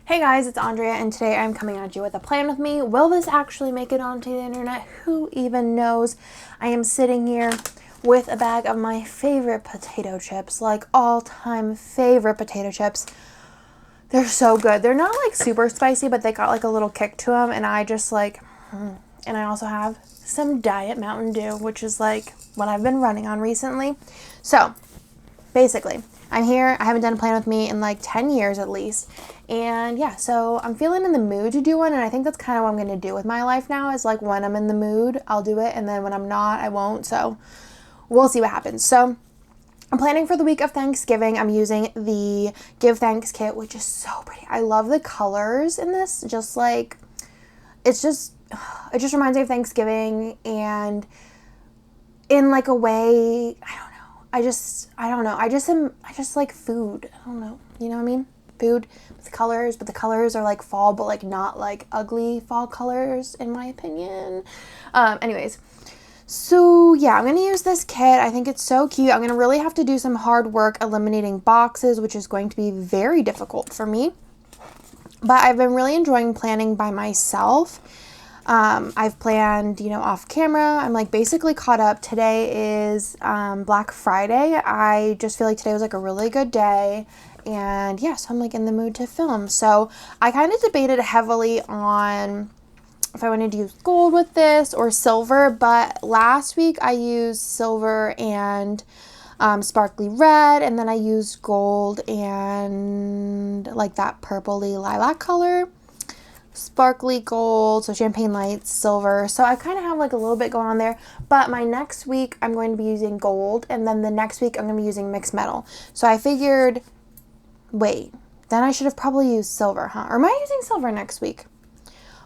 Hey guys, it's Andrea, and today I'm coming at you with a plan with me. Will this actually make it onto the internet? Who even knows? I am sitting here with a bag of my favorite potato chips, like all-time favorite potato chips. They're so good. They're not like super spicy, but they got like a little kick to them, and I just like, and I also have some Diet Mountain Dew, which is like what I've been running on recently. So, basically, I'm here. I haven't done a plan with me in like 10 years at least. And yeah, so I'm feeling in the mood to do one. And I think that's kind of what I'm going to do with my life now is like when I'm in the mood, I'll do it. And then when I'm not, I won't. So we'll see what happens. So I'm planning for the week of Thanksgiving. I'm using the Give Thanks kit, which is so pretty. I love the colors in this. Just like, it just reminds me of Thanksgiving and in like a way, I don't know. I just like food. I don't know. You know what I mean? Food with colors, but the colors are like fall, but like not like ugly fall colors in my opinion. Anyways, so yeah, I'm going to use this kit. I think it's so cute. I'm going to really have to do some hard work eliminating boxes, which is going to be very difficult for me. But I've been really enjoying planning by myself. I've planned, off camera. I'm like basically caught up. Today is Black Friday. I just feel like today was like a really good day. And yeah, so I'm like in the mood to film. So I kind of debated heavily on if I wanted to use gold with this or silver. But last week I used silver and sparkly red. And then I used gold and like that purpley lilac color. Sparkly gold, so champagne lights, silver. So I kind of have like a little bit going on there. But my next week, I'm going to be using gold. And then the next week, I'm going to be using mixed metal. So I figured, wait, then I should have probably used silver, huh? Or am I using silver next week?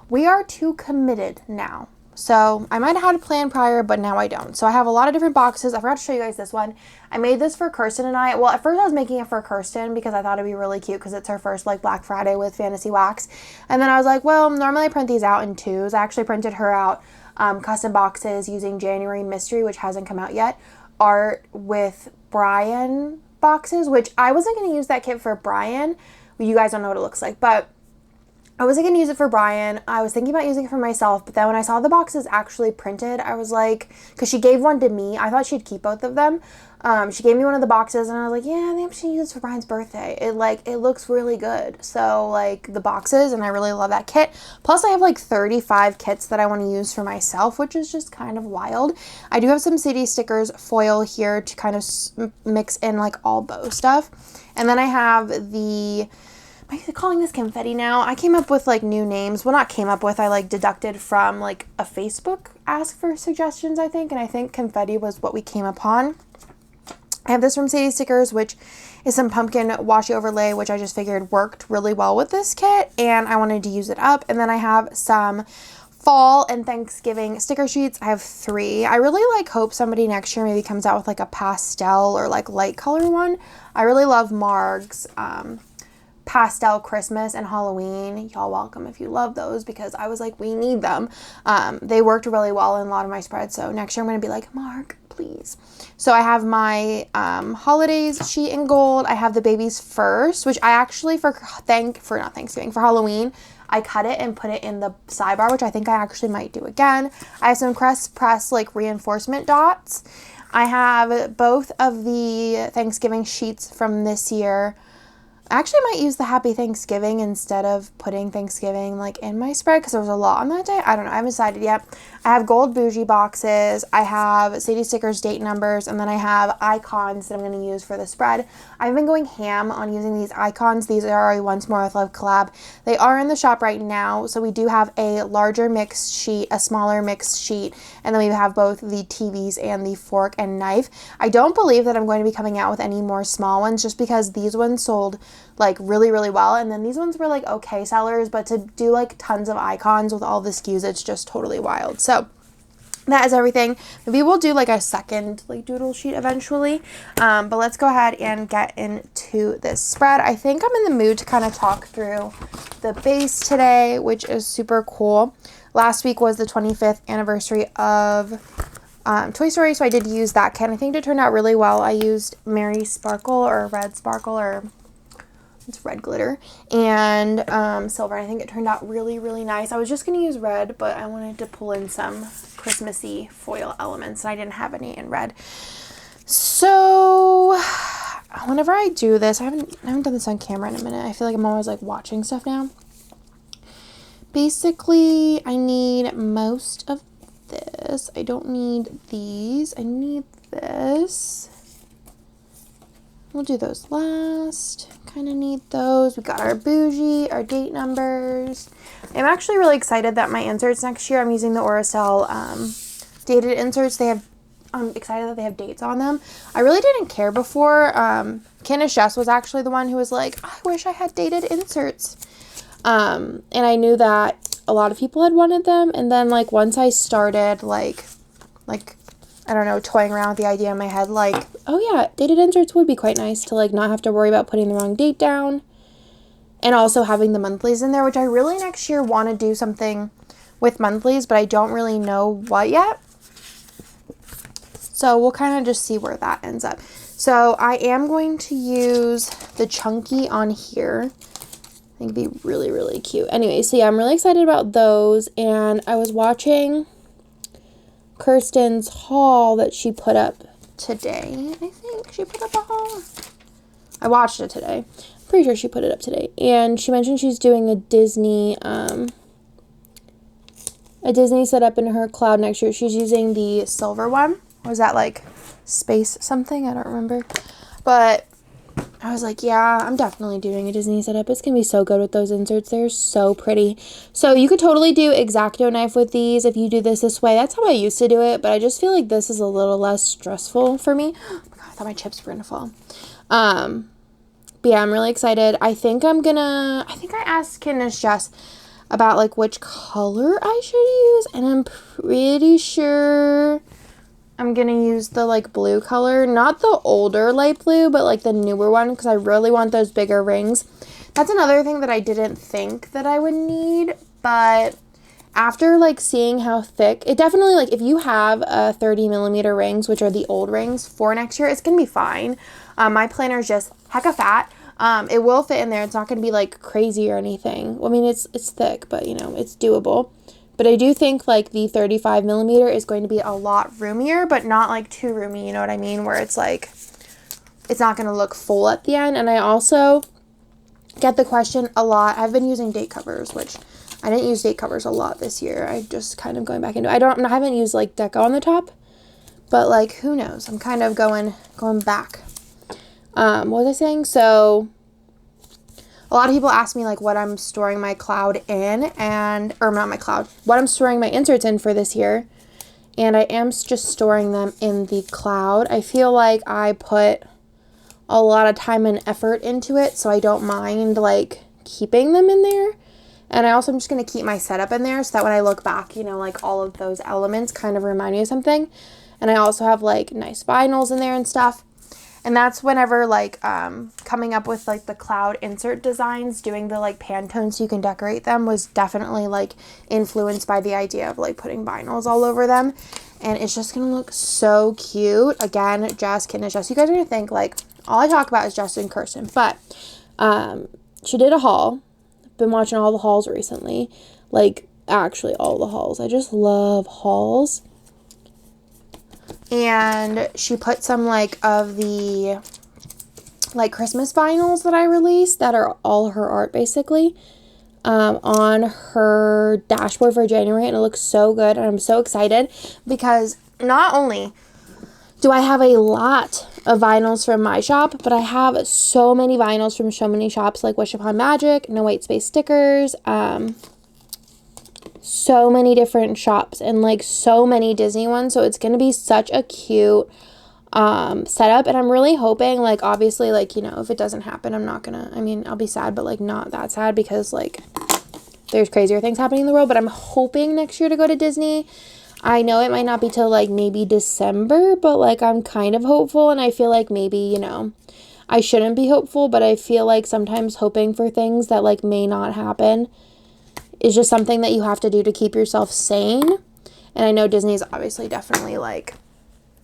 We are too committed now. So I might have had a plan prior, but now I don't. So I have a lot of different boxes. I forgot to show you guys this one. I made this for Kirsten and I. Well, at first I was making it for Kirsten because I thought it'd be really cute because it's her first like Black Friday with Fantasy Wax. And then I was like, well, normally I print these out in twos. I actually printed her out custom boxes using January Mystery, which hasn't come out yet. Art with Brian boxes, which I wasn't going to use that kit for Brian. Well, you guys don't know what it looks like, but I wasn't going to use it for Brian. I was thinking about using it for myself, but then when I saw the boxes actually printed, I was like, because she gave one to me. I thought she'd keep both of them. She gave me one of the boxes and I was like, yeah, maybe I should use this for Brian's birthday. It looks really good. So like the boxes, and I really love that kit. Plus I have like 35 kits that I want to use for myself, which is just kind of wild. I do have some CD stickers foil here to kind of mix in like all bow stuff. And then I have the... I'm calling this confetti now. I came up with like new names. Well, not came up with, I like deducted from like a Facebook ask for suggestions, I think. And I think confetti was what we came upon. I have this from Sadie Stickers, which is some pumpkin washi overlay, which I just figured worked really well with this kit. And I wanted to use it up. And then I have some fall and Thanksgiving sticker sheets. I have 3. I really like hope somebody next year maybe comes out with like a pastel or like light color one. I really love Marg's pastel Christmas and Halloween. Y'all welcome if you love those because I was like, we need them. They worked really well in a lot of my spreads. So next year I'm going to be like, Mark, please. So I have my holidays sheet in gold. I have the Baby's First, which I actually for Halloween, I cut it and put it in the sidebar, which I think I actually might do again. I have some Crest Press like reinforcement dots. I have both of the Thanksgiving sheets from this year. I actually might use the Happy Thanksgiving instead of putting Thanksgiving like in my spread because there was a lot on that day. I don't know. I haven't decided yet. I have gold bougie boxes. I have Sadie Stickers date numbers. And then I have icons that I'm going to use for the spread. I've been going ham on using these icons. These are a Once More with Love collab. They are in the shop right now. So we do have a larger mixed sheet, a smaller mixed sheet. And then we have both the TVs and the fork and knife. I don't believe that I'm going to be coming out with any more small ones just because these ones sold like really, really well. And then these ones were like okay sellers, but to do like tons of icons with all the SKUs, it's just totally wild. So that is everything. Maybe we'll do like a second like doodle sheet eventually. But let's go ahead and get into this spread. I think I'm in the mood to kind of talk through the base today, which is super cool. Last week was the 25th anniversary of Toy Story, so I did use that kit. I think it turned out really well. I used Mary Sparkle or Red Sparkle or It's red glitter and silver. I think it turned out really, really nice. I was just going to use red, but I wanted to pull in some Christmassy foil elements, and I didn't have any in red. So whenever I do this, I haven't done this on camera in a minute. I feel like I'm always like watching stuff now. Basically, I need most of this. I don't need these. I need this. We'll do those last. Kind of need those. We got our bougie, our date numbers. I'm actually really excited that my inserts next year, I'm using the Oracell dated inserts. I'm excited that they have dates on them. I really didn't care before. Candace Jess was actually the one who was like, I wish I had dated inserts. And I knew that a lot of people had wanted them. And then like once I started like I don't know, toying around with the idea in my head, like, oh yeah, dated inserts would be quite nice to like not have to worry about putting the wrong date down, and also having the monthlies in there, which I really next year want to do something with monthlies, but I don't really know what yet. So we'll kind of just see where that ends up. So I am going to use the chunky on here. I think it'd be really, really cute. Anyway, so yeah, I'm really excited about those, and I was watching Kirsten's haul that she put up today. I think she put up a haul. I watched it today. I'm pretty sure she put it up today. And she mentioned she's doing a Disney setup in her cloud next year. She's using the silver one. Or was that like space something? I don't remember. But I was like, yeah, I'm definitely doing a Disney setup. It's going to be so good with those inserts. They're so pretty. So you could totally do X-Acto knife with these if you do this way. That's how I used to do it, but I just feel like this is a little less stressful for me. Oh my God, I thought my chips were going to fall. But yeah, I'm really excited. I think I asked Candace Jess about like which color I should use, and I'm pretty sure I'm going to use the like blue color, not the older light blue, but like the newer one, because I really want those bigger rings. That's another thing that I didn't think that I would need, but after like seeing how thick, it definitely, like if you have 30mm rings, which are the old rings for next year, it's going to be fine. My planner is just hecka fat. It will fit in there. It's not going to be like crazy or anything. I mean, it's thick, but you know, it's doable. But I do think like the 35mm is going to be a lot roomier, but not like too roomy, you know what I mean? Where it's like, it's not going to look full at the end. And I also get the question a lot. I've been using date covers, which I didn't use date covers a lot this year. I just kind of going back into, I haven't used like deco on the top, but like, who knows? I'm kind of going back. What was I saying? So a lot of people ask me like what I'm storing my cloud in, or not my cloud, what I'm storing my inserts in for this year. And I am just storing them in the cloud. I feel like I put a lot of time and effort into it, so I don't mind like keeping them in there. And I also am just going to keep my setup in there so that when I look back, you know, like all of those elements kind of remind me of something. And I also have like nice vinyls in there and stuff. And that's whenever like coming up with like the cloud insert designs, doing the like Pantone so you can decorate them was definitely like influenced by the idea of like putting vinyls all over them. And it's just going to look so cute. Again, Jess, Candace, Jess. You guys are going to think like all I talk about is Jess and Kirsten. But she did a haul. I've been watching all the hauls recently. Like actually all the hauls. I just love hauls. And she put some like of the like Christmas vinyls that I released that are all her art basically on her dashboard for January, and it looks so good, and I'm so excited because not only do I have a lot of vinyls from my shop, but I have so many vinyls from so many shops like Wish Upon Magic, No White Space Stickers, so many different shops, and like so many Disney ones. So it's going to be such a cute setup, and I'm really hoping, like, obviously, like, you know, if it doesn't happen, I'm not gonna, I mean, I'll be sad, but like not that sad because like there's crazier things happening in the world. But I'm hoping next year to go to Disney. I know it might not be till like maybe December, but like I'm kind of hopeful, and I feel like maybe, you know, I shouldn't be hopeful, but I feel like sometimes hoping for things that like may not happen is just something that you have to do to keep yourself sane. And I know Disney is obviously definitely like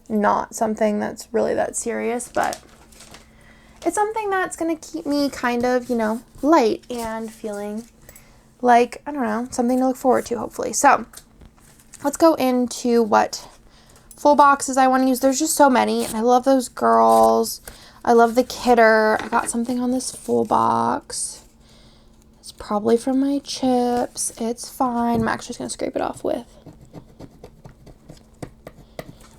not something that's really that serious, but it's something that's going to keep me kind of, you know, light and feeling like, I don't know, something to look forward to, hopefully. So let's go into what full boxes I want to use. There's just so many, and I love those girls. I love the Kidder. I got something on this full box. It's probably from my chips. It's fine. I'm actually just going to scrape it off with.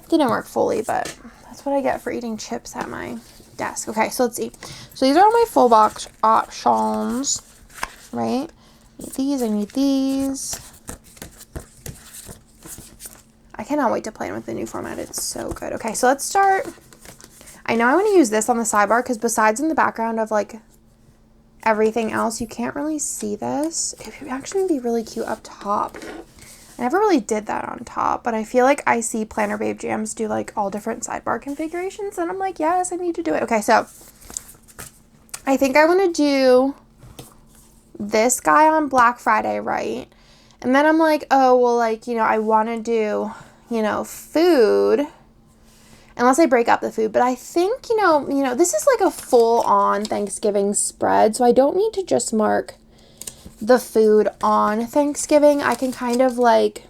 Didn't work fully, but that's what I get for eating chips at my desk. Okay, so let's see. So these are all my full box options, right? I need these. I need these. I cannot wait to play with the new format. It's so good. Okay, so let's start. I know I want to use this on the sidebar because besides in the background of like everything else, you can't really see this. It would actually be really cute up top. I never really did that on top, but I feel like I see Planner Babe Jams do like all different sidebar configurations, and I'm like, yes, I need to do it. Okay, so I think I want to do this guy on Black Friday, right? And then I'm like, oh, well, like, you know, I want to do, you know, food, unless I break up the food. But I think, you know, this is like a full-on Thanksgiving spread, so I don't need to just mark the food on Thanksgiving. I can kind of like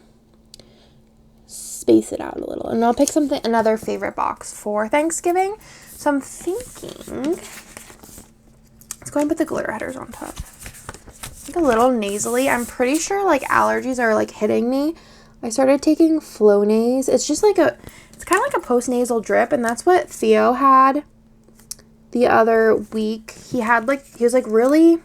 space it out a little, and I'll pick another favorite box for Thanksgiving. So I'm thinking, let's go and put the glitter headers on top. Like a little nasally. I'm pretty sure like allergies are like hitting me. I started taking Flonase. It's just like it's kind of like a post-nasal drip, and that's what Theo had the other week. He was like really,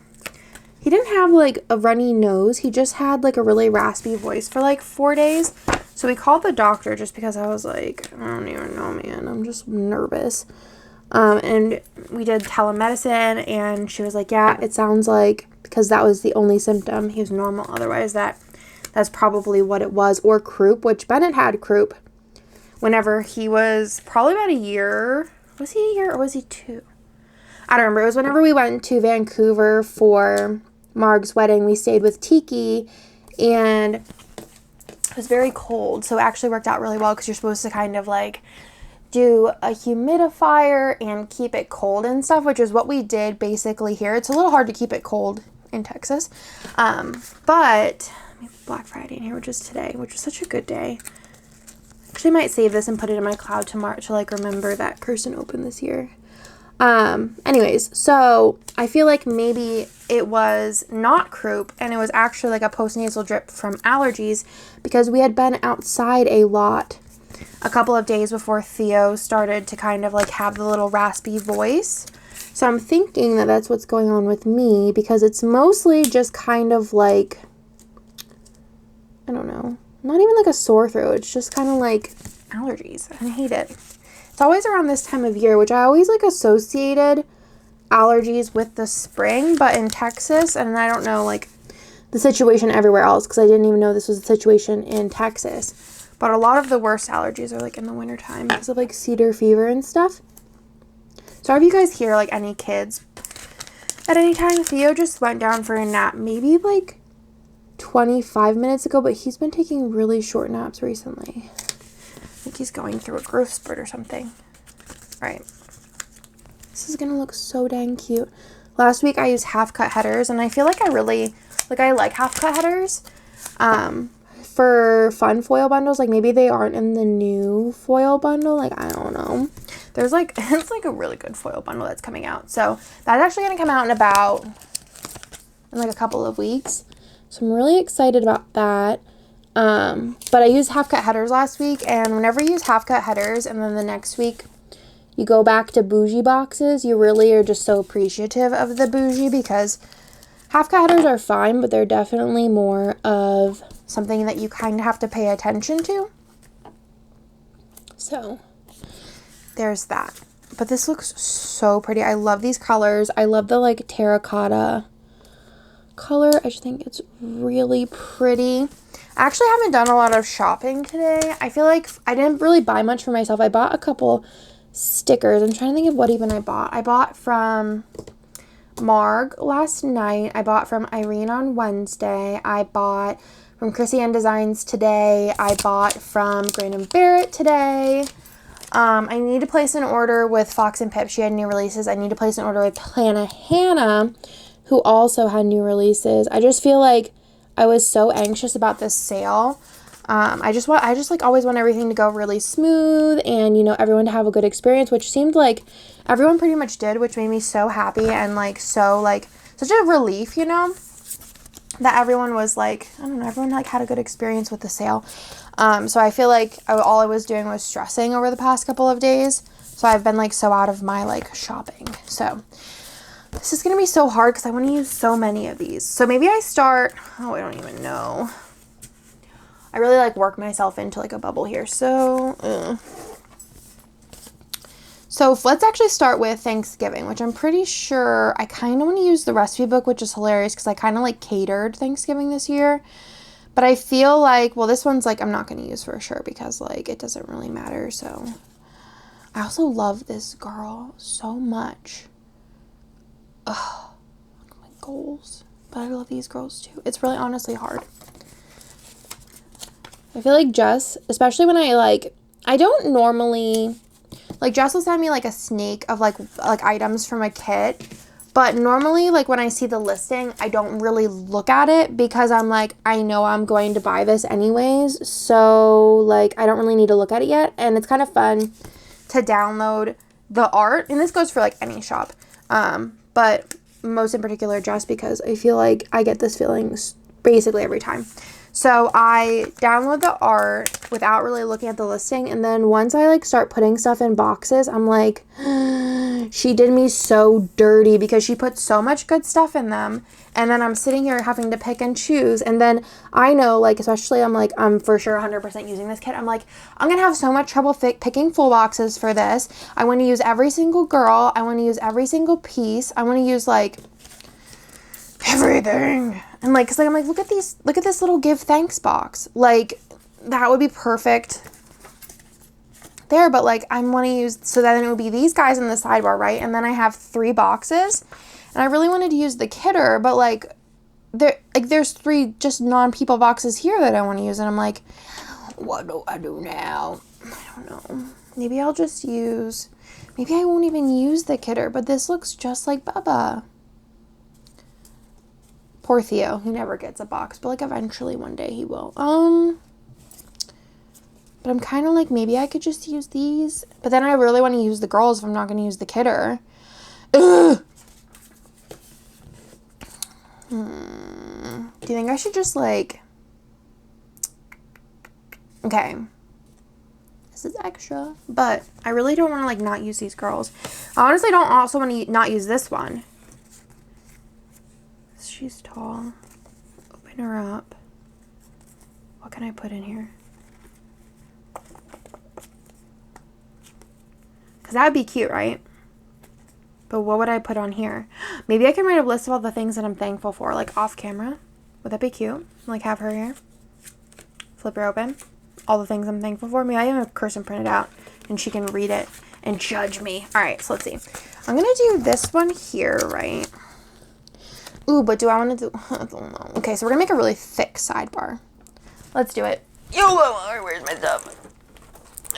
he didn't have like a runny nose. He just had like a really raspy voice for like 4 days. So we called the doctor just because I was like, I don't even know, man. I'm just nervous. And we did telemedicine, and she was like, yeah, it sounds like, because that was the only symptom, he was normal. Otherwise, that's probably what it was. Or croup, which Bennett had croup whenever he was probably about a year. Was he a year or was he 2? I don't remember. It was whenever we went to Vancouver for Marg's wedding. We stayed with Tiki, and it was very cold. So it actually worked out really well because you're supposed to kind of like do a humidifier and keep it cold and stuff, which is what we did basically here. It's a little hard to keep it cold in Texas. But Black Friday in here, which is today, which is such a good day. Actually might save this and put it in my cloud tomorrow to like remember that Kirsten opened this year. Anyways, so I feel like maybe it was not croup and it was actually like a postnasal drip from allergies, because we had been outside a lot a couple of days before Theo started to kind of like have the little raspy voice. So I'm thinking that that's what's going on with me, because it's mostly just kind of like, I don't know, not even like a sore throat. It's just kind of like allergies. I hate it. It's always around this time of year, which I always like associated allergies with the spring, but in Texas, and I don't know like the situation everywhere else, because I didn't even know this was the situation in Texas, but a lot of the worst allergies are like in the wintertime because of like cedar fever and stuff. So if you guys hear like any kids at any time, Theo just went down for a nap maybe like 25 minutes ago, but he's been taking really short naps recently. I think he's going through a growth spurt or something. All right. This is going to look so dang cute. Last week I used half-cut headers, and I feel like I really, like I like half-cut headers for fun foil bundles. Like maybe they aren't in the new foil bundle. Like, I don't know. There's like, it's like a really good foil bundle that's coming out. So that's actually going to come out in like a couple of weeks. So I'm really excited about that. But I used half-cut headers last week, and whenever you use half-cut headers and then the next week you go back to bougie boxes, you really are just so appreciative of the bougie, because half-cut headers are fine, but they're definitely more of something that you kind of have to pay attention to. So there's that. But this looks so pretty. I love these colors. I love the like terracotta color. I just think it's really pretty. I actually haven't done a lot of shopping today. I feel like I didn't really buy much for myself. I bought a couple stickers. I'm trying to think of what even I bought. I bought from Marg last night. I bought from Irene on Wednesday. I bought from Chrissy Ann Designs today. I bought from Grandin Barrett today. I need to place an order with Fox and Pip. She had new releases. I need to place an order with Plana Hannah, who also had new releases. I just feel like I was so anxious about this sale. I just like always want everything to go really smooth and, you know, everyone to have a good experience, which seemed like everyone pretty much did, which made me so happy and like so like such a relief, you know, that everyone was like, I don't know, everyone like had a good experience with the sale. So I feel like all I was doing was stressing over the past couple of days. So I've been like so out of my like shopping. So this is going to be so hard because I want to use so many of these. So maybe I start, oh, I don't even know. I really like work myself into like a bubble here. So let's actually start with Thanksgiving, which I'm pretty sure I kind of want to use the recipe book, which is hilarious because I kind of like catered Thanksgiving this year. But I feel like, well, this one's like I'm not going to use for sure because like it doesn't really matter. So I also love this girl so much. Oh, my goals. But I love these girls too. It's really honestly hard. I feel like Jess, especially when I don't normally, like Jess will send me like a snake of like items from a kit, but normally like when I see the listing, I don't really look at it because I'm like, I know I'm going to buy this anyways, so like I don't really need to look at it yet, and it's kind of fun to download the art, and this goes for like any shop, but most in particular Jess because I feel like I get this feeling basically every time. So I download the art without really looking at the listing. And then once I like start putting stuff in boxes, I'm like, she did me so dirty because she put so much good stuff in them. And then I'm sitting here having to pick and choose. And then I know, like, especially I'm for sure 100% using this kit. I'm like, I'm going to have so much trouble picking full boxes for this. I want to use every single girl. I want to use every single piece. I want to use like everything. And like, cause like, I'm like, look at this little give thanks box. Like that would be perfect there. But like, I want to use, so then it would be these guys in the sidebar, right? And then I have 3 boxes and I really wanted to use the kidder, but like there's 3 just non-people boxes here that I want to use. And I'm like, what do I do now? I don't know. Maybe I'll just use, maybe I won't even use the kidder, but this looks just like Bubba. Poor Theo, he never gets a box, but like eventually one day he will. But I'm kind of like, maybe I could just use these, but then I really want to use the girls if I'm not going to use the kidder. Ugh. Do you think I should just like, okay, this is extra, but I really don't want to like not use these girls. I honestly don't also want to not use this one. She's tall. Open her up. What can I put in here? Because that would be cute, right? But what would I put on here? Maybe I can write a list of all the things that I'm thankful for, like off camera. Would that be cute? Like have her here. Flip her open. All the things I'm thankful for. Maybe I have a person printed out and she can read it and judge me. All right, so let's see. I'm going to do this one here, right? Ooh, but do I want to do, I don't know. Okay, so we're going to make a really thick sidebar. Let's do it. Yo, where's my stuff?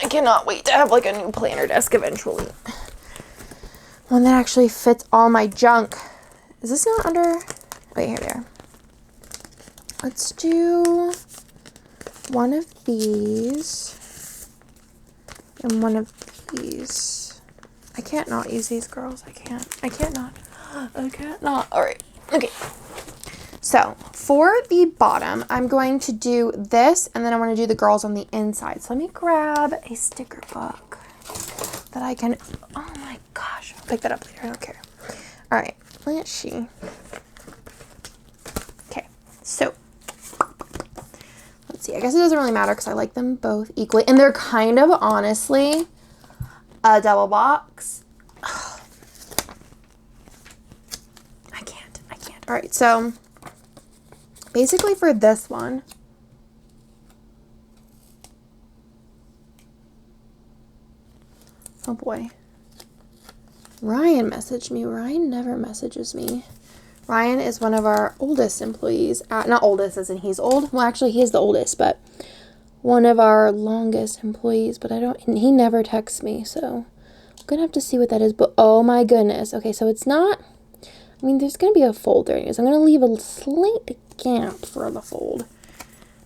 I cannot wait to have like a new planner desk eventually. One that actually fits all my junk. Is this not under, wait, here they are. Let's do one of these and one of these. I can't not use these girls. I can't not. All right. Okay, so for the bottom, I'm going to do this, and then I want to do the girls on the inside. So let me grab a sticker book that I can, oh my gosh, I'll pick that up later, I don't care. All right, let's see. Okay, so let's see. I guess it doesn't really matter because I like them both equally, and they're kind of, honestly, a double box. All right, so basically for this one, oh boy, Ryan messaged me. Ryan never messages me. Ryan is one of our oldest employees. Not oldest as in he's old. Well, actually, he is the oldest, but one of our longest employees, but he never texts me, so I'm gonna have to see what that is. But oh my goodness. Okay, so it's not, I mean, there's gonna be a fold there. So I'm gonna leave a slight gap for the fold.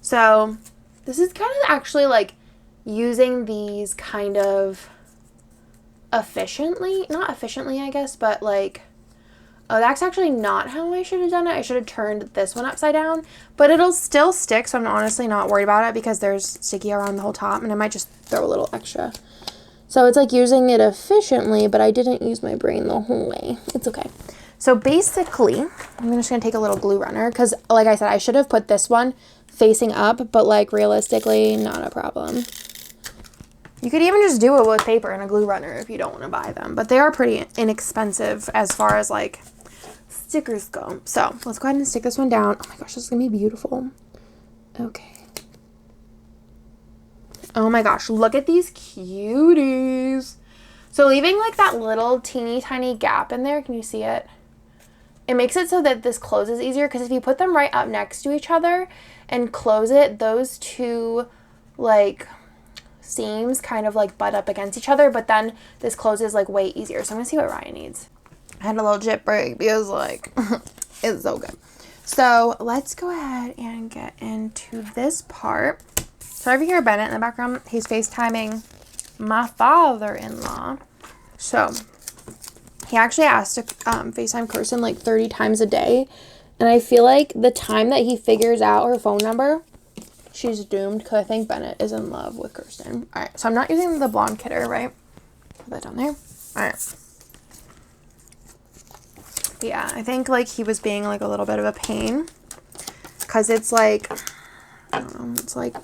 So this is kind of actually like using these kind of efficiently, not efficiently, I guess, but like, oh, that's actually not how I should have done it. I should have turned this one upside down, but it'll still stick, so I'm honestly not worried about it because there's sticky around the whole top, and I might just throw a little extra. So it's like using it efficiently, but I didn't use my brain the whole way. It's okay. So basically, I'm just going to take a little glue runner because, like I said, I should have put this one facing up, but like realistically, not a problem. You could even just do it with paper and a glue runner if you don't want to buy them, but they are pretty inexpensive as far as like stickers go. So let's go ahead and stick this one down. Oh my gosh, this is gonna be beautiful. Okay. Oh my gosh, look at these cuties. So leaving like that little teeny tiny gap in there, can you see it? It makes it so that this closes easier, because if you put them right up next to each other and close it, those two like seams kind of like butt up against each other, but then this closes like way easier. So I'm gonna see what Ryan needs. I had a little jip break because like it's so good. So let's go ahead and get into this part. So if you hear Bennett in the background, he's FaceTiming my father-in-law. So he actually asked to FaceTime Kirsten like 30 times a day. And I feel like the time that he figures out her phone number, she's doomed, because I think Bennett is in love with Kirsten. All right, so I'm not using the blonde kidder, right? Put that down there. All right. Yeah, I think like he was being like a little bit of a pain, because it's like, I don't know, it's like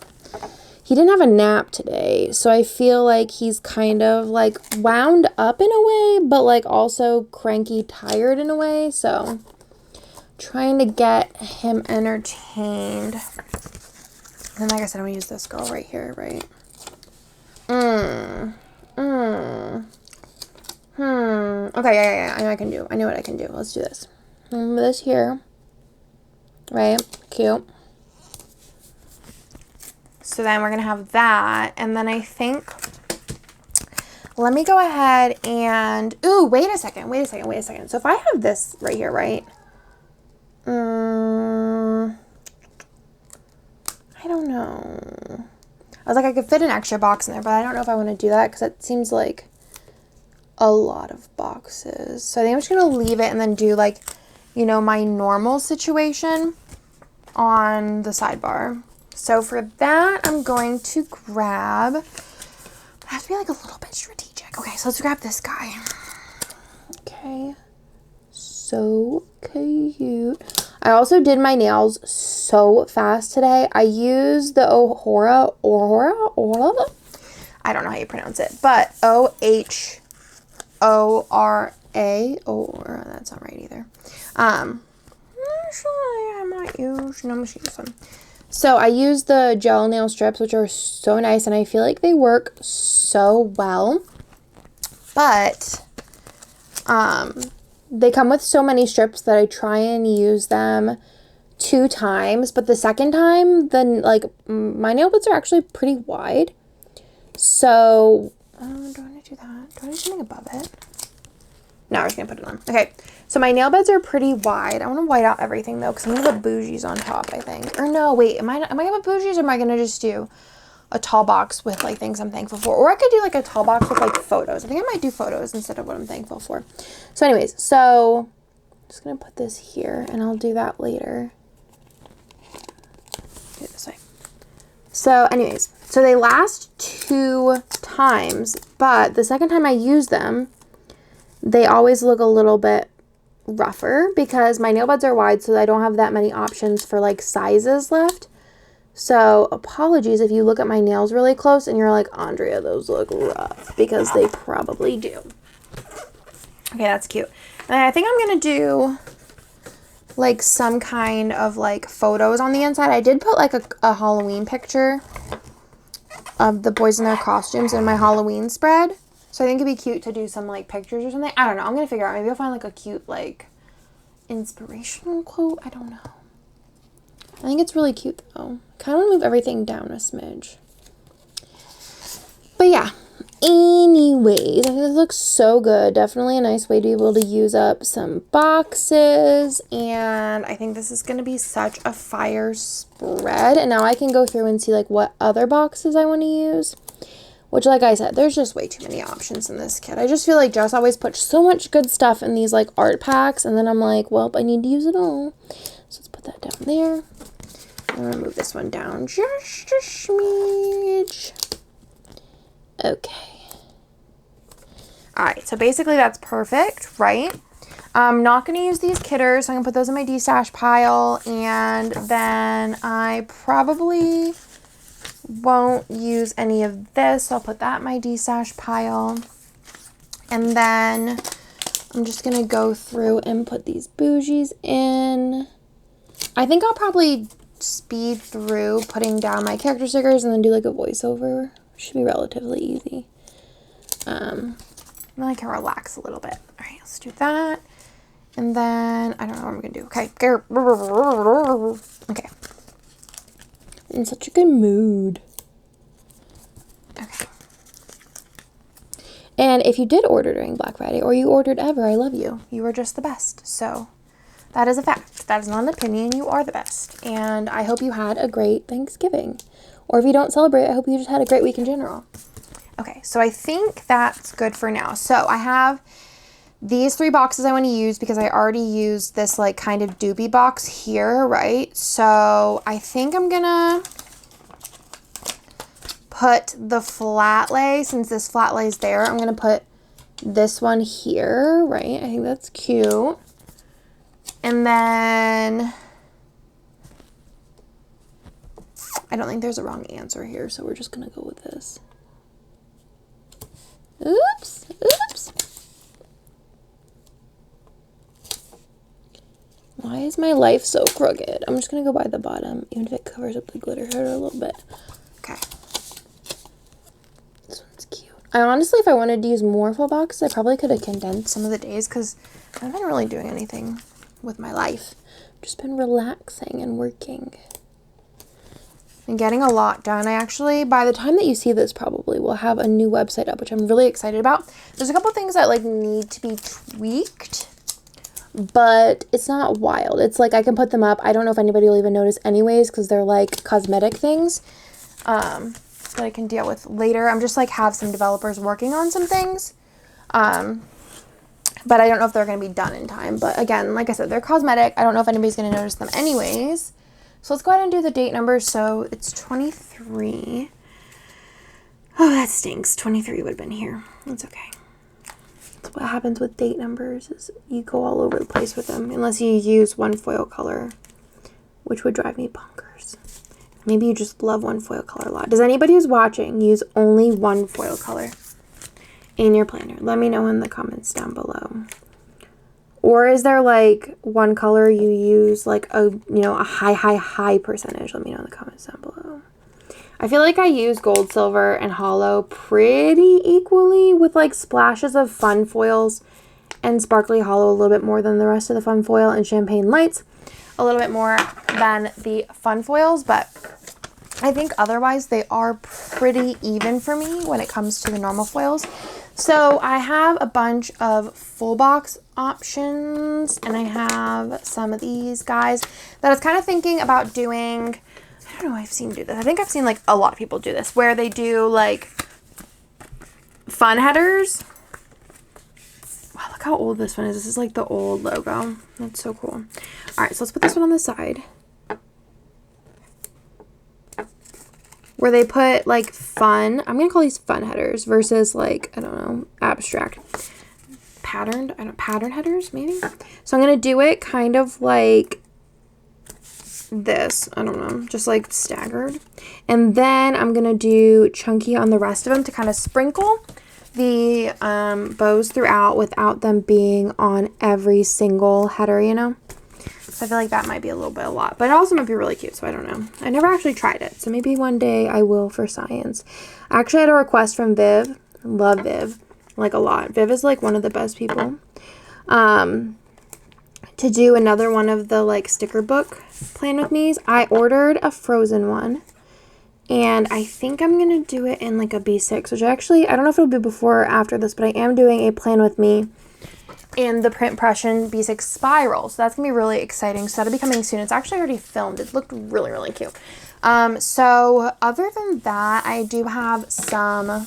he didn't have a nap today, so I feel like he's kind of like wound up in a way, but like also cranky tired in a way. So trying to get him entertained. And like I said, I'm gonna use this girl right here, right? Okay, yeah. I know I can do. I know what I can do. Let's do this. Move this here. Right? Cute. So then we're gonna have that, and then I think, let me go ahead and, ooh, wait a second. So if I have this right here, right? I don't know. I was like, I could fit an extra box in there, but I don't know if I want to do that because it seems like a lot of boxes. So I think I'm just going to leave it and then do like, you know, my normal situation on the sidebar. So for that, I'm going to grab, I have to be like a little bit strategic. Okay, so let's grab this guy. Okay. So cute. I also did my nails so fast today. I used the Ohora, I don't know how you pronounce it, but OHORA, or that's not right either. Actually, I might use, no, I'm just use them. So I use the gel nail strips, which are so nice, and I feel like they work so well. But they come with so many strips that I try and use them 2 times. But the second time, then like my nail beds are actually pretty wide. So do I want to do that? Do I do something above it? No, we're just gonna put it on. Okay, so my nail beds are pretty wide. I want to white out everything though, because I'm gonna put bougies on top, I think. Or no, wait, am I gonna put bougies, or am I gonna just do a tall box with like things I'm thankful for? Or I could do like a tall box with like photos. I think I might do photos instead of what I'm thankful for. So anyways, so I'm just gonna put this here, and I'll do that later. Do it this way. So anyways, so they last 2 times, but the second time I use them, they always look a little bit rougher because my nail beds are wide, so I don't have that many options for like sizes left. So apologies if you look at my nails really close and you're like, Andrea, those look rough, because they probably do. Okay, that's cute. And I think I'm gonna do like some kind of like photos on the inside. I did put like a Halloween picture of the boys in their costumes in my Halloween spread. So I think it'd be cute to do some like pictures or something. I don't know. I'm going to figure out. Maybe I'll find like a cute like inspirational quote. I don't know. I think it's really cute though. I kind of want to move everything down a smidge. But yeah, anyways, I think this looks so good. Definitely a nice way to be able to use up some boxes. And I think this is going to be such a fire spread. And now I can go through and see like what other boxes I want to use. Which, like I said, there's just way too many options in this kit. I just feel like Jess always puts so much good stuff in these like art packs. And then I'm like, well, I need to use it all. So let's put that down there. I'm going to move this one down just a smidge. Okay. Alright, so basically that's perfect, right? I'm not going to use these kitters, so I'm going to put those in my D-stash pile, and then I probably won't use any of this, so I'll put that in my D-stash pile. And then I'm just going to go through and put these bougies in. I think I'll probably speed through putting down my character stickers and then do like a voiceover. Should be relatively easy. Then I can relax a little bit. All right, let's do that. And then I don't know what I'm gonna do. Okay. Okay. In such a good mood. Okay. And if you did order during Black Friday or you ordered ever, I love you. You are just the best. So that is a fact. That is not an opinion. You are the best. And I hope you had a great Thanksgiving. Or if you don't celebrate, I hope you just had a great week in general. Okay, so I think that's good for now. So I have these 3 boxes I want to use because I already used this like kind of doobie box here, right? So I think I'm gonna put the flat lay, since this flat lay is there, I'm gonna put this one here, right? I think that's cute. And then I don't think there's a wrong answer here, so we're just gonna go with this. Oops, oops. Why is my life so crooked? I'm just gonna go by the bottom, even if it covers up the glitter header a little bit. Okay. This one's cute. I honestly, if I wanted to use more full boxes, I probably could have condensed some of the days because I haven't been really doing anything with my life. I've just been relaxing and working. And getting a lot done. I actually, by the time that you see this, probably will have a new website up, which I'm really excited about. There's a couple things that like need to be tweaked, but it's not wild. It's like I can put them up. I don't know if anybody will even notice anyways because they're like cosmetic things that I can deal with later. I'm just like have some developers working on some things, but I don't know if they're going to be done in time. But again, like I said, they're cosmetic. I don't know if anybody's going to notice them anyways. So let's go ahead and do the date number. So it's 23. Oh, that stinks. 23 would have been here. That's okay. That's what happens with date numbers is you go all over the place with them unless you use one foil color, which would drive me bonkers. Maybe you just love one foil color a lot. Does anybody who's watching use only one foil color in your planner? Let me know in the comments down below. Or is there like one color you use like a, you know, a high percentage? Let me know in the comments down below. I feel like I use gold, silver, and hollow pretty equally with like splashes of fun foils and sparkly hollow a little bit more than the rest of the fun foil, and champagne lights a little bit more than the fun foils, but I think otherwise they are pretty even for me when it comes to the normal foils. So I have a bunch of full box options, and I have some of these guys that I was kind of thinking about doing. I don't know, I've seen do this. I think I've seen like a lot of people do this where they do like fun headers. Wow, look how old this one is. This is like the old logo. That's so cool. All right, so let's put this one on the side. Where they put like fun, I'm going to call these fun headers versus like, I don't know, abstract. Patterned, I don't, pattern headers maybe? So I'm going to do it kind of like this, I don't know, just like staggered. And then I'm going to do chunky on the rest of them to kind of sprinkle the bows throughout without them being on every single header, you know? So I feel like that might be a little bit a lot, but it also might be really cute, so I don't know. I never actually tried it, so maybe one day I will for science. I actually had a request from Viv. Love Viv, like a lot. Viv is like one of the best people. To do another one of the like sticker book plan with me's. I ordered a Frozen one, And I think I'm going to do it in like a B6, which actually, I don't know if it'll be before or after this, but I am doing a plan with me in the Print Impression B6 Spiral. So that's going to be really exciting. So that'll be coming soon. It's actually already filmed. It looked really, really cute. So other than that, I do have some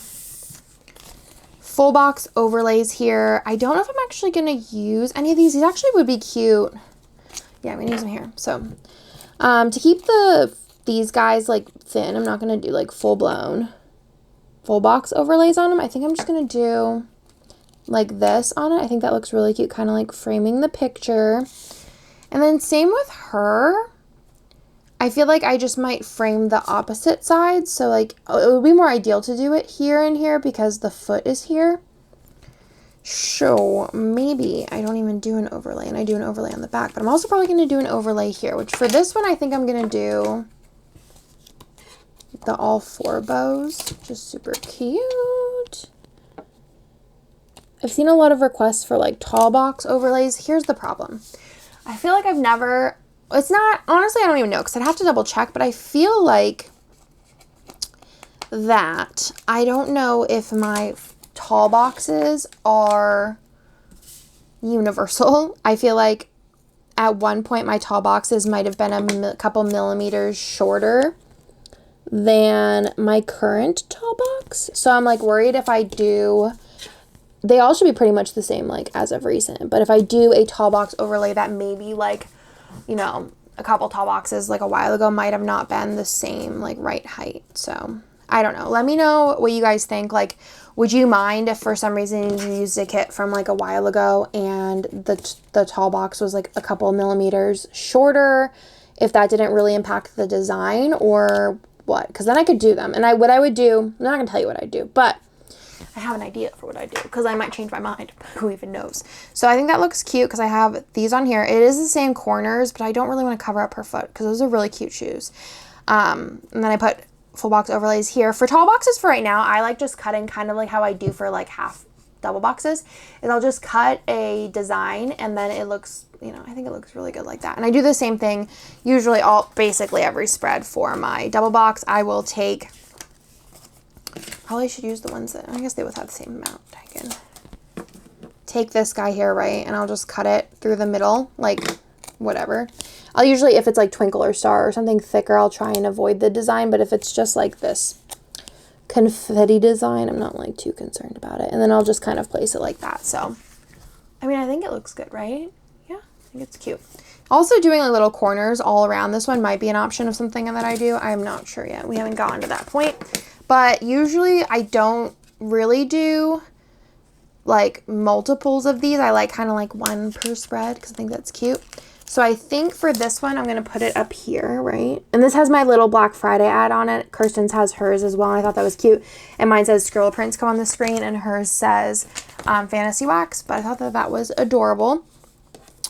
full box overlays here. I don't know if I'm actually going to use any of these. These actually would be cute. Yeah, I'm going to use them here. So to keep these guys like thin, I'm not going to do like full box overlays on them. I think I'm just going to do like this on it. I think that looks really cute, kind of like framing the picture. And then same with her. I feel like I just might frame the opposite side. So like it would be more ideal to do it here and here because the foot is here. So maybe I don't even do an overlay and I do an overlay on the back, but I'm also probably going to do an overlay here, which for this one, I think I'm going to do the all four bows, just super cute. I've seen a lot of requests for like tall box overlays. Here's the problem. I feel like I've never, it's not, honestly, I don't even know because I'd have to double check, but I feel like that I don't know if my tall boxes are universal. I feel like at one point my tall boxes might have been a couple millimeters shorter than my current tall box. So I'm like worried if I do, they all should be pretty much the same like as of recent, but if I do a tall box overlay that maybe like, you know, a couple tall boxes like a while ago might have not been the same like right height. So I don't know. Let me know what you guys think. Like, would you mind if for some reason you used a kit from like a while ago and the tall box was like a couple millimeters shorter, if that didn't really impact the design or what? Because then I could do them. And what I would do, I'm not going to tell you what I do, but I have an idea for what I do because I might change my mind. Who even knows? So I think that looks cute because I have these on here. It is the same corners, but I don't really want to cover up her foot because those are really cute shoes. And then I put full box overlays here. For tall boxes for right now, I like just cutting kind of like how I do for like half double boxes. And I'll just cut a design and then it looks, you know, I think it looks really good like that. And I do the same thing usually basically every spread for my double box. I will take, probably should use the ones that, I guess they both have the same amount. I can take this guy here, right? And I'll just cut it through the middle, like whatever. I'll usually, if it's like twinkle or star or something thicker, I'll try and avoid the design. But if it's just like this confetti design, I'm not like too concerned about it. And then I'll just kind of place it like that. So, I mean, I think it looks good, right? Yeah, I think it's cute. Also doing like little corners all around this one might be an option of something that I do. I'm not sure yet. We haven't gotten to that point. But usually I don't really do like multiples of these. I like kind of like one per spread because I think that's cute. So I think for this one, I'm going to put it up here, right? And this has my little Black Friday ad on it. Kirsten's has hers as well. And I thought that was cute. And mine says Scribble prints come on the screen and hers says Fantasy Wax. But I thought that that was adorable.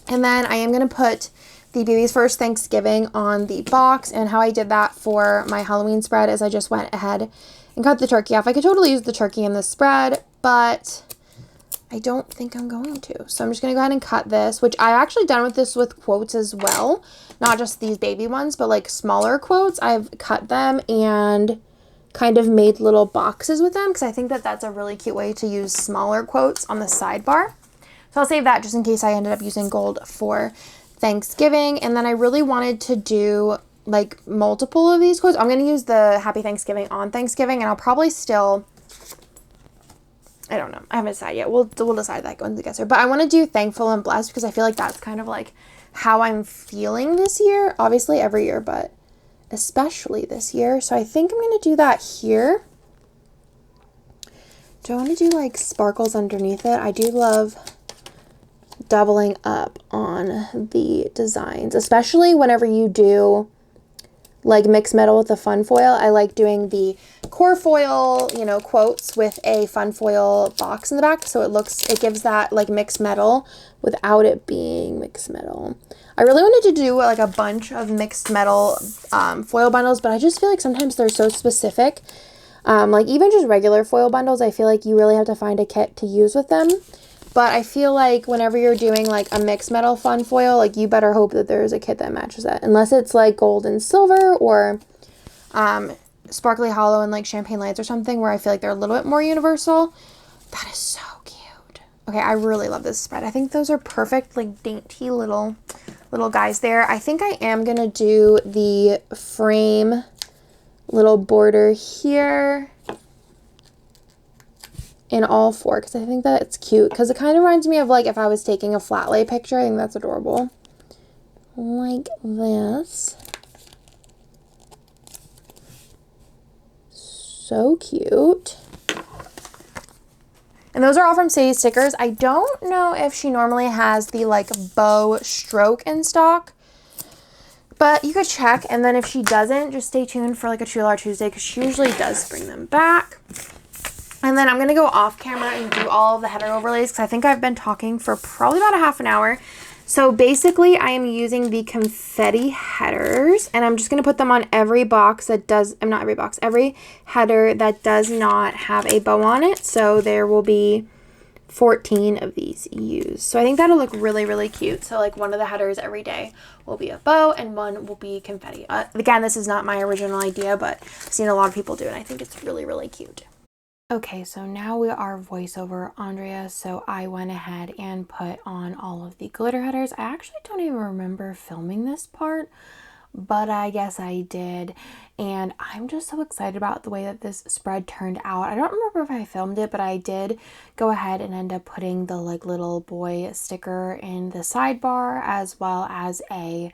And then I am going to put the Baby's First Thanksgiving on the box. And how I did that for my Halloween spread is I just went ahead and cut the turkey off. I could totally use the turkey in this spread, but I don't think I'm going to. So I'm just going to go ahead and cut this, which I've actually done with this with quotes as well. Not just these baby ones, but like smaller quotes. I've cut them and kind of made little boxes with them because I think that that's a really cute way to use smaller quotes on the sidebar. So I'll save that just in case I ended up using gold for Thanksgiving. And then I really wanted to do like multiple of these quotes. I'm going to use the Happy Thanksgiving on Thanksgiving, and I'll probably still, I don't know. I haven't decided yet. We'll decide that once we get there. But I want to do Thankful and Blessed because I feel like that's kind of like how I'm feeling this year. Obviously every year, but especially this year. So I think I'm going to do that here. Do I want to do like sparkles underneath it? I do love doubling up on the designs, especially whenever you do like mixed metal with a fun foil. I like doing the core foil, you know, quotes with a fun foil box in the back. So it gives that like mixed metal without it being mixed metal. I really wanted to do like a bunch of mixed metal foil bundles, but I just feel like sometimes they're so specific. Like even just regular foil bundles, I feel like you really have to find a kit to use with them. But I feel like whenever you're doing like a mixed metal fun foil, like you better hope that there's a kit that matches that. Unless it's like gold and silver or Sparkly Hollow and like Champagne Lights or something, where I feel like they're a little bit more universal. That is so cute. Okay, I really love this spread. I think those are perfect, like dainty little guys there. I think I am gonna do the frame little border here in all four, because I think that it's cute, because it kind of reminds me of like if I was taking a flat lay picture. I think that's adorable. Like this. So cute. And those are all from Sadie Stickers. I don't know if she normally has the like bow stroke in stock, but you could check. And then if she doesn't, just stay tuned for like a $2 Tuesday, because she usually does bring them back. And then I'm going to go off camera and do all of the header overlays, because I think I've been talking for probably about a half an hour. So basically I am using the Confetti Headers, and I'm just going to put them on every box that does, not every box, every header that does not have a bow on it. So there will be 14 of these used. So I think that'll look really, really cute. So like one of the headers every day will be a bow and one will be confetti. Again, this is not my original idea, but I've seen a lot of people do it. I think it's really, really cute. Okay, so now we are voiceover Andrea, so I went ahead and put on all of the glitter headers. I actually don't even remember filming this part, but I guess I did, and I'm just so excited about the way that this spread turned out. I don't remember if I filmed it, but I did go ahead and end up putting the like little boy sticker in the sidebar, as well as a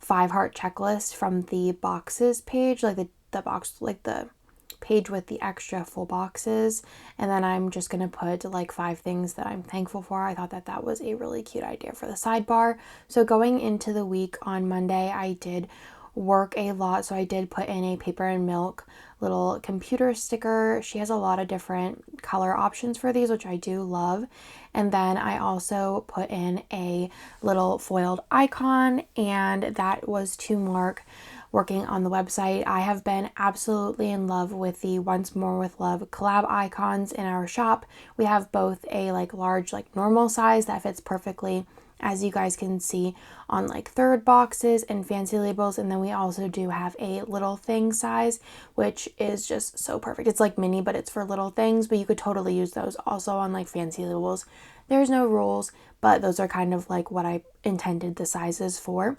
5-heart checklist from the boxes page, like the box, like the page with the extra full boxes. And then I'm just gonna put like 5 things that I'm thankful for. I thought that that was a really cute idea for the sidebar. So going into the week on Monday, I did work a lot. So I did put in a paper and milk little computer sticker. She has a lot of different color options for these, which I do love. And then I also put in a little foiled icon, and that was to mark working on the website. I have been absolutely in love with the Once More with Love collab icons in our shop. We have both a like large, like normal size that fits perfectly, as you guys can see, on like third boxes and fancy labels. And then we also do have a little thing size, which is just so perfect. It's like mini, but it's for little things, but you could totally use those also on like fancy labels. There's no rules, but those are kind of like what I intended the sizes for.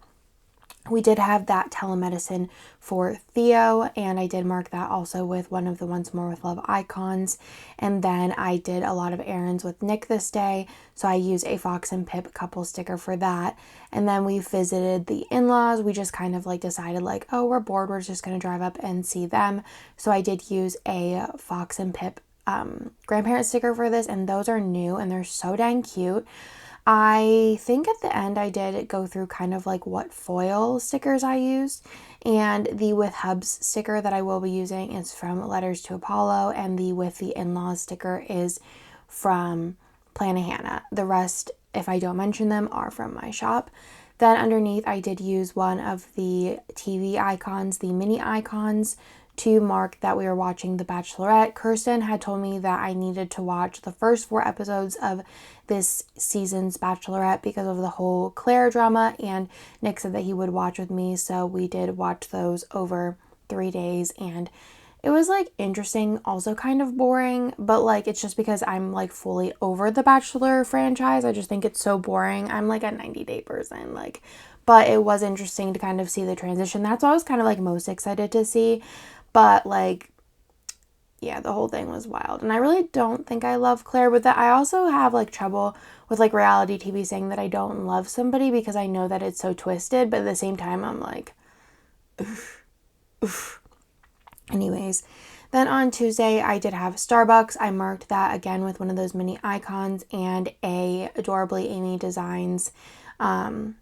We did have that telemedicine for Theo, and I did mark that also with one of the Once More with Love icons. And then I did a lot of errands with Nick this day, so I used a Fox and Pip couple sticker for that. And then we visited the in-laws. We just kind of like decided like, oh, we're bored, we're just gonna drive up and see them. So I did use a Fox and Pip grandparent sticker for this, and those are new and they're so dang cute. I think at the end I did go through kind of like what foil stickers I used, and the With Hubs sticker that I will be using is from Letters to Apollo, and the With the In-Laws sticker is from Plan a Hannah. The rest, if I don't mention them, are from my shop. Then underneath I did use one of the TV icons, the mini icons, to mark that we were watching The Bachelorette. Kirsten had told me that I needed to watch the first 4 episodes of this season's Bachelorette because of the whole Claire drama, and Nick said that he would watch with me, so we did watch those over 3 days, and it was like interesting, also kind of boring, but like it's just because I'm like fully over the Bachelor franchise. I just think it's so boring. I'm like a 90-day person, like, but it was interesting to kind of see the transition. That's what I was kind of like most excited to see. But like, yeah, the whole thing was wild. And I really don't think I love Claire with that. I also have like trouble with like reality TV saying that I don't love somebody, because I know that it's so twisted, but at the same time I'm like, oof, oof. Anyways, then on Tuesday I did have Starbucks. I marked that again with one of those mini icons and a Adorably Amy Designs, what are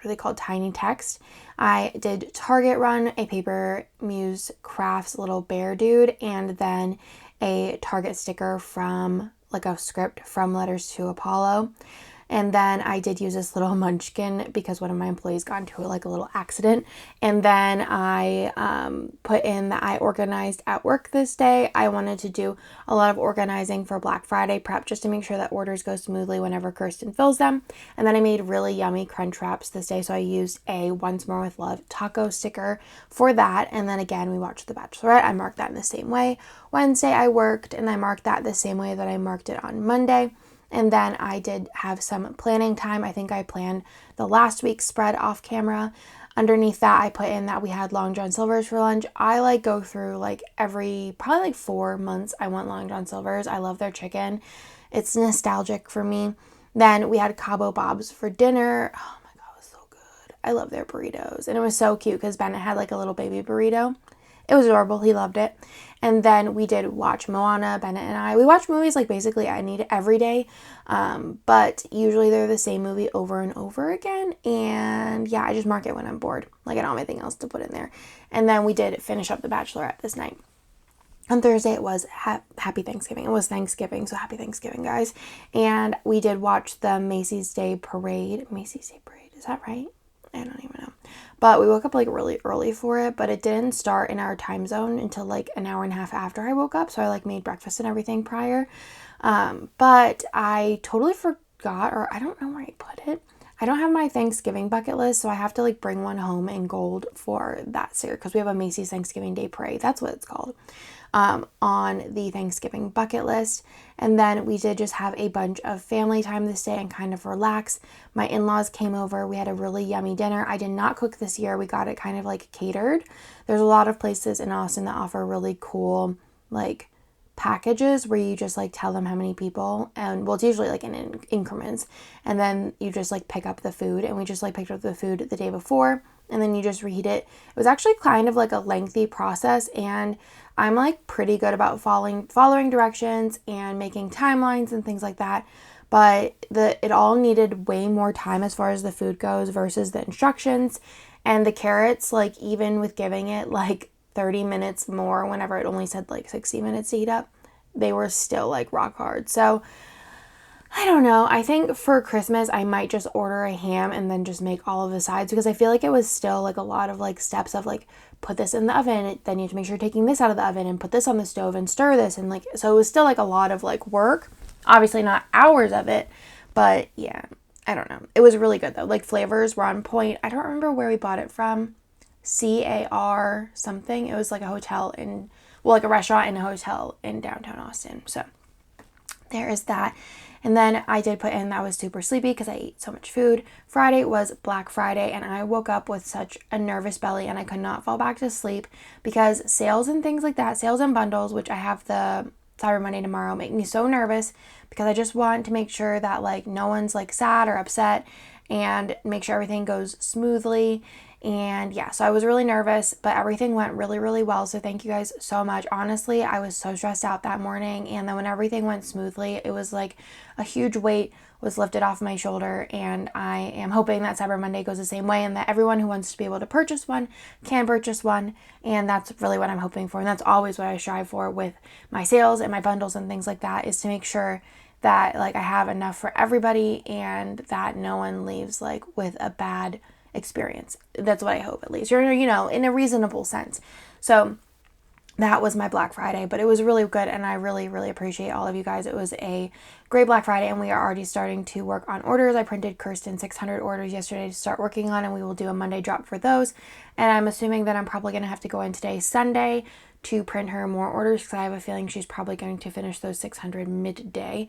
they called, tiny text. I did Target run, a Paper Muse Crafts little bear dude, and then a Target sticker from like a script from Letters to Apollo. And then I did use this little munchkin because one of my employees got into like a little accident. And then I put in that I organized at work this day. I wanted to do a lot of organizing for Black Friday prep just to make sure that orders go smoothly whenever Kirsten fills them. And then I made really yummy crunch wraps this day. So I used a Once More with Love taco sticker for that. And then again, we watched The Bachelorette. I marked that in the same way. Wednesday I worked and I marked that the same way that I marked it on Monday. And then I did have some planning time. I think I planned the last week's spread off camera. Underneath that, I put in that we had Long John Silver's for lunch. I like go through like probably like 4 months, I want Long John Silver's. I love their chicken. It's nostalgic for me. Then we had Cabo Bob's for dinner. Oh my God, it was so good. I love their burritos. And it was so cute because Bennett had like a little baby burrito. It was adorable. He loved it. And then we did watch Moana, Bennett and I. We watch movies like basically every day. But usually they're the same movie over and over again. And yeah, I just mark it when I'm bored. Like I don't have anything else to put in there. And then we did finish up The Bachelorette this night. On Thursday, it was Happy Thanksgiving. It was Thanksgiving, so Happy Thanksgiving, guys. And we did watch the Macy's Day Parade. Macy's Day Parade, is that right? I don't even know. But we woke up like really early for it, but it didn't start in our time zone until like an hour and a half after I woke up. So I like made breakfast and everything prior. But I totally forgot, or I don't know where I put it. I don't have my Thanksgiving bucket list, so I have to like bring one home in gold for that year because we have a Macy's Thanksgiving Day Parade. That's what it's called. On the Thanksgiving bucket list. And then we did just have a bunch of family time this day and kind of relax. My in-laws came over. We had a really yummy dinner. I did not cook this year. We got it kind of like catered. There's a lot of places in Austin that offer really cool like packages where you just like tell them how many people, and well, it's usually like in increments, and then you just like pick up the food. And we just like picked up the food the day before, and then you just reheat it. It was actually kind of like a lengthy process, and I'm like pretty good about following directions and making timelines and things like that. But it all needed way more time as far as the food goes versus the instructions. And the carrots, like even with giving it like 30 minutes more whenever it only said like 60 minutes to heat up, they were still like rock hard. So I don't know. I think for Christmas, I might just order a ham and then just make all of the sides because I feel like it was still like a lot of like steps of like put this in the oven. Then you have to make sure you're taking this out of the oven and put this on the stove and stir this. And like, so it was still like a lot of like work. Obviously not hours of it, but yeah, I don't know. It was really good though. Like flavors were on point. I don't remember where we bought it from. CAR something. It was like a hotel like a restaurant and a hotel in downtown Austin. So there is that. And then I did put in that I was super sleepy because I ate so much food. Friday was Black Friday and I woke up with such a nervous belly and I could not fall back to sleep because sales and things like that, sales and bundles, which I have the Cyber Monday tomorrow, make me so nervous because I just want to make sure that like no one's like sad or upset and make sure everything goes smoothly. And yeah, so I was really nervous, but everything went really, really well. So thank you guys so much. Honestly, I was so stressed out that morning. And then when everything went smoothly, it was like a huge weight was lifted off my shoulder. And I am hoping that Cyber Monday goes the same way and that everyone who wants to be able to purchase one can purchase one. And that's really what I'm hoping for. And that's always what I strive for with my sales and my bundles and things like that, is to make sure that like I have enough for everybody and that no one leaves like with a bad experience. That's what I hope, at least, or in a reasonable sense. So that was my Black Friday, but it was really good and I really, really appreciate all of you guys. It was a great Black Friday and we are already starting to work on orders. I printed Kirsten 600 orders yesterday to start working on, and we will do a Monday drop for those. And I'm assuming that I'm probably going to have to go in today, Sunday, to print her more orders because I have a feeling she's probably going to finish those 600 midday.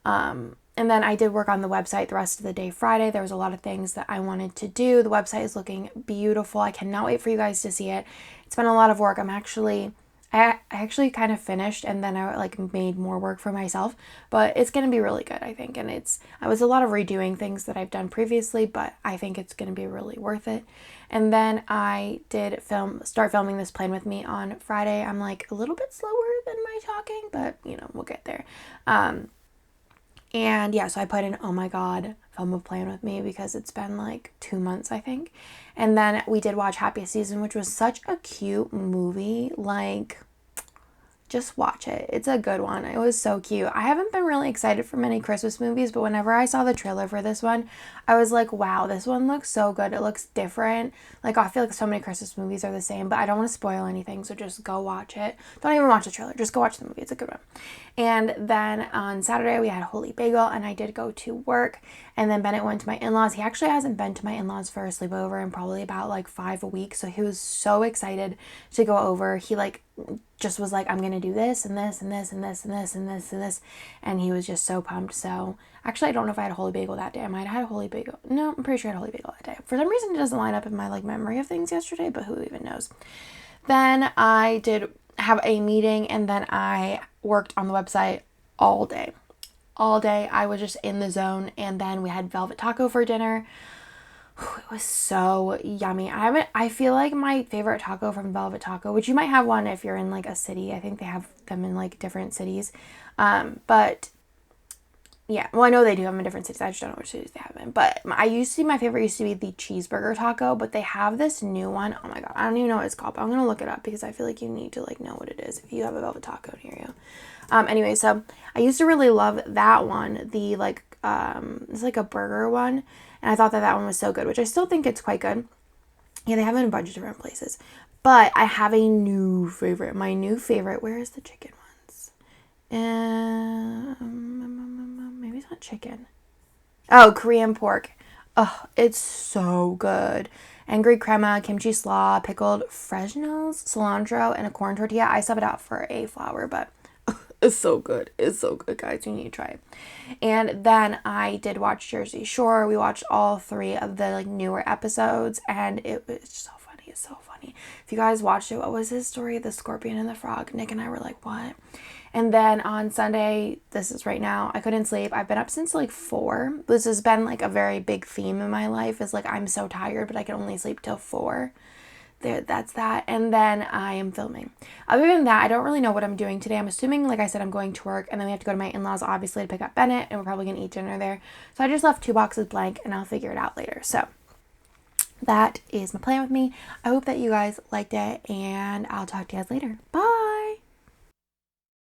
And then I did work on the website the rest of the day Friday. There was a lot of things that I wanted to do. The website is looking beautiful. I cannot wait for you guys to see it. It's been a lot of work. I actually kind of finished and then I like made more work for myself, but it's going to be really good, I think. And I was a lot of redoing things that I've done previously, but I think it's going to be really worth it. And then I did start filming this plan with me on Friday. I'm like a little bit slower than my talking, but we'll get there. And yeah, so I put in, oh my God, film a plan with me because it's been like 2 months, I think. And then we did watch Happiest Season, which was such a cute movie. Like, Just watch it. It's a good one. It was so cute. I haven't been really excited for many Christmas movies, but whenever I saw the trailer for this one, I was like, wow, this one looks so good. It looks different. Like, I feel like so many Christmas movies are the same, but I don't want to spoil anything, so just go watch it. Don't even watch the trailer. Just go watch the movie. It's a good one. And then on Saturday, we had Holy Bagel, and I did go to work, and then Bennett went to my in-laws. He actually hasn't been to my in-laws for a sleepover in probably about like 5 weeks, so he was so excited to go over. He like just was like, I'm gonna do this and this and this and this and this and this and this, and he was just so pumped. So actually, I don't know if I had a Holy Bagel that day. I might have had a Holy Bagel. No, I'm pretty sure I had a Holy Bagel that day. For some reason, it doesn't line up in my like memory of things yesterday, but who even knows. Then I did have a meeting, and then I worked on the website all day. All day, I was just in the zone, and then we had velvet taco for dinner. It was so yummy. I feel like my favorite taco from Velvet Taco, which you might have one if you're in like a city. I think they have them in like different cities. But yeah, well, I know they do have them in different cities. I just don't know which cities they have them in. But my favorite used to be the cheeseburger taco, but they have this new one. Oh my God, I don't even know what it's called, but I'm going to look it up because I feel like you need to like know what it is if you have a Velvet Taco near you. Anyway, so I used to really love that one. The like, it's like a burger one. And I thought that one was so good, which I still think it's quite good. Yeah, they have it in a bunch of different places. But I have a new favorite. My new favorite, where is the chicken ones? Maybe it's not chicken. Oh, Korean pork. Oh, it's so good. Angry crema, kimchi slaw, pickled Fresnos, cilantro, and a corn tortilla. I sub it out for a flour, but it's so good. It's so good, guys. You need to try it. And then I did watch Jersey Shore. We watched all 3 of the like newer episodes, and it's so funny. It's so funny. If you guys watched it, what was his story? The scorpion and the frog. Nick and I were like, what? And then on Sunday, this is right now, I couldn't sleep. I've been up since like 4. This has been like a very big theme in my life, is like I'm so tired, but I can only sleep till 4. That's that. And then I am filming. Other than that, I don't really know what I'm doing today. I'm assuming, like I said, I'm going to work, and then we have to go to my in-laws, obviously, to pick up Bennett, and we're probably gonna eat dinner there. So I just left 2 boxes blank, and I'll figure it out later. So that is my plan with me. I hope that you guys liked it, and I'll talk to you guys later. Bye.